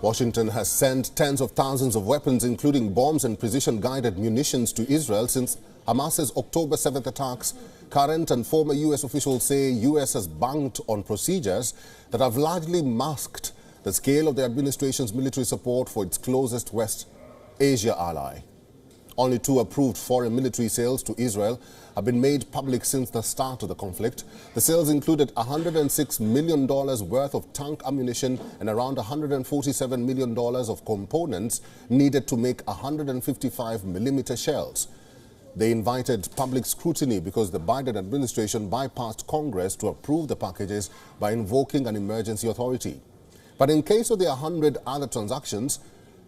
Washington has sent tens of thousands of weapons, including bombs and precision-guided munitions, to Israel since Hamas's October 7th attacks. Current and former U.S. officials say U.S. has banked on procedures that have largely masked the scale of the administration's military support for its closest West Asia ally. Only 2 approved foreign military sales to Israel have been made public since the start of the conflict. The sales included $106 million worth of tank ammunition and around $147 million of components needed to make 155mm shells. They invited public scrutiny because the Biden administration bypassed Congress to approve the packages by invoking an emergency authority. But in case of the 100 other transactions,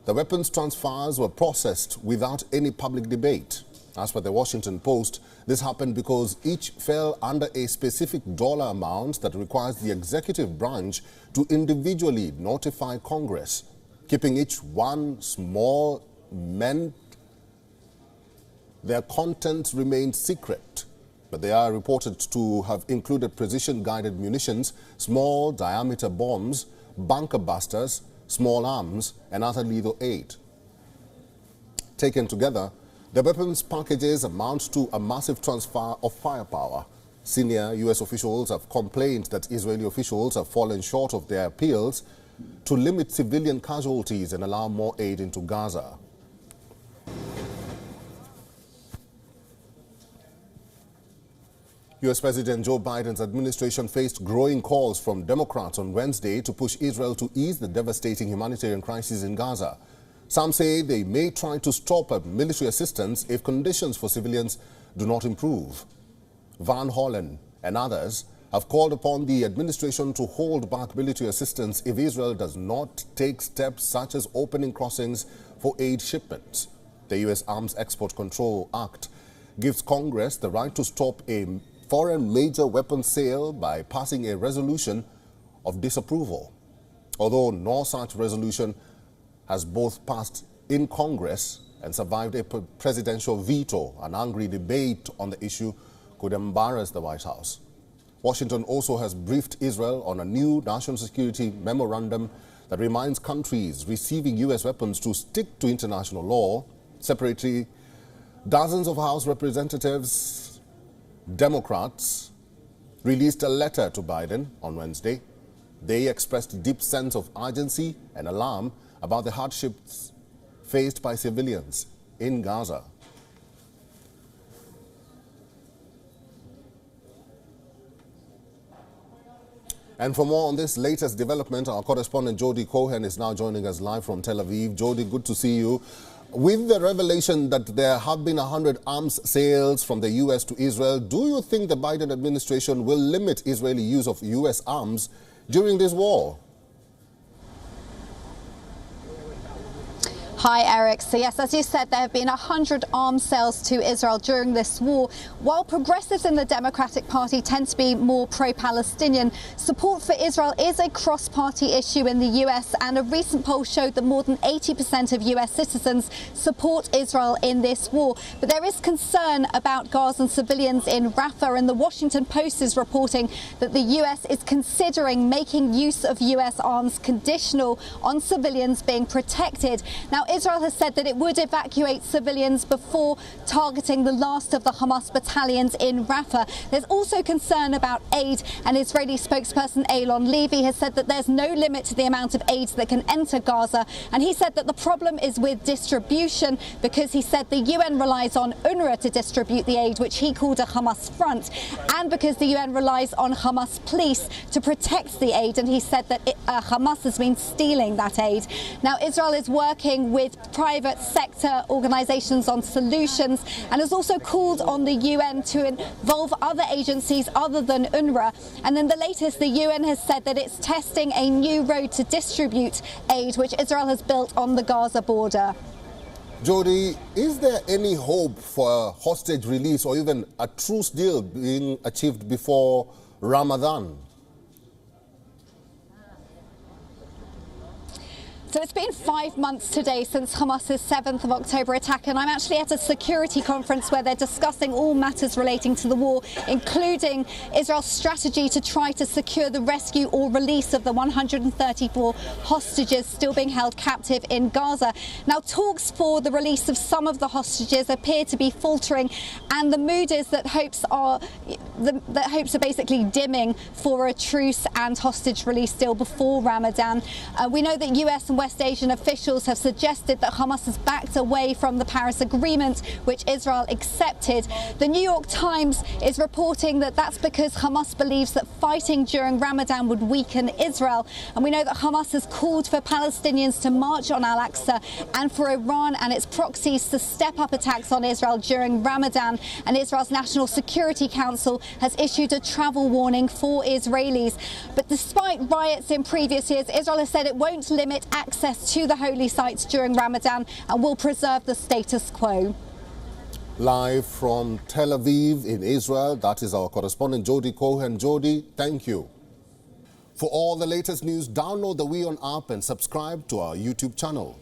the weapons transfers were processed without any public debate. As per the Washington Post, this happened because each fell under a specific dollar amount that requires the executive branch to individually notify Congress. Keeping each one small meant their contents remained secret, but they are reported to have included precision-guided munitions, small diameter bombs, bunker busters, small arms, and other lethal aid. Taken together, the weapons packages amount to a massive transfer of firepower. Senior U.S. officials have complained that Israeli officials have fallen short of their appeals to limit civilian casualties and allow more aid into Gaza. U.S. President Joe Biden's administration faced growing calls from Democrats on Wednesday to push Israel to ease the devastating humanitarian crisis in Gaza. Some say they may try to stop military assistance if conditions for civilians do not improve. Van Hollen and others have called upon the administration to hold back military assistance if Israel does not take steps such as opening crossings for aid shipments. The U.S. Arms Export Control Act gives Congress the right to stop a foreign major weapons sale by passing a resolution of disapproval. Although no such resolution has both passed in Congress and survived a presidential veto, an angry debate on the issue could embarrass the White House. Washington also has briefed Israel on a new national security memorandum that reminds countries receiving U.S. weapons to stick to international law. Separately, dozens of House representatives, Democrats, released a letter to Biden on Wednesday. They expressed a deep sense of urgency and alarm about the hardships faced by civilians in Gaza. And for more on this latest development, our correspondent Jody Cohen is now joining us live from Tel Aviv. Jody, good to see you. With the revelation that there have been 100 arms sales from the U.S. to Israel, do you think the Biden administration will limit Israeli use of U.S. arms during this war? Hi, Eric. So yes, as you said, there have been 100 arms sales to Israel during this war. While progressives in the Democratic Party tend to be more pro-Palestinian, support for Israel is a cross-party issue in the US, and a recent poll showed that more than 80% of US citizens support Israel in this war. But there is concern about Gazan civilians in Rafah, and the Washington Post is reporting that the US is considering making use of US arms conditional on civilians being protected. Now, Israel has said that it would evacuate civilians before targeting the last of the Hamas battalions in Rafah. There's also concern about aid, and Israeli spokesperson Eylon Levy has said that there's no limit to the amount of aid that can enter Gaza, and he said that the problem is with distribution, because he said the UN relies on UNRWA to distribute the aid, which he called a Hamas front, and because the UN relies on Hamas police to protect the aid, and he said that Hamas has been stealing that aid. Now, Israel is working with private sector organisations on solutions, and has also called on the UN to involve other agencies other than UNRWA. And in the latest, the UN has said that it's testing a new road to distribute aid, which Israel has built on the Gaza border. Jody, is there any hope for a hostage release or even a truce deal being achieved before Ramadan? So it's been 5 months today since Hamas's 7th of October attack, and I'm actually at a security conference where they're discussing all matters relating to the war, including Israel's strategy to try to secure the rescue or release of the 134 hostages still being held captive in Gaza. Now, talks for the release of some of the hostages appear to be faltering, and the mood is that hopes are basically dimming for a truce and hostage release deal before Ramadan. We know that US and West Asian officials have suggested that Hamas has backed away from the Paris Agreement, which Israel accepted. The New York Times is reporting that that's because Hamas believes that fighting during Ramadan would weaken Israel. And we know that Hamas has called for Palestinians to march on Al-Aqsa and for Iran and its proxies to step up attacks on Israel during Ramadan. And Israel's National Security Council has issued a travel warning for Israelis. But despite riots in previous years, Israel has said it won't limit access to the holy sites during Ramadan and will preserve the status quo. Live from Tel Aviv in Israel, that is our correspondent Jody Cohen. Jody, thank you. For all the latest news, download the WION app and subscribe to our YouTube channel.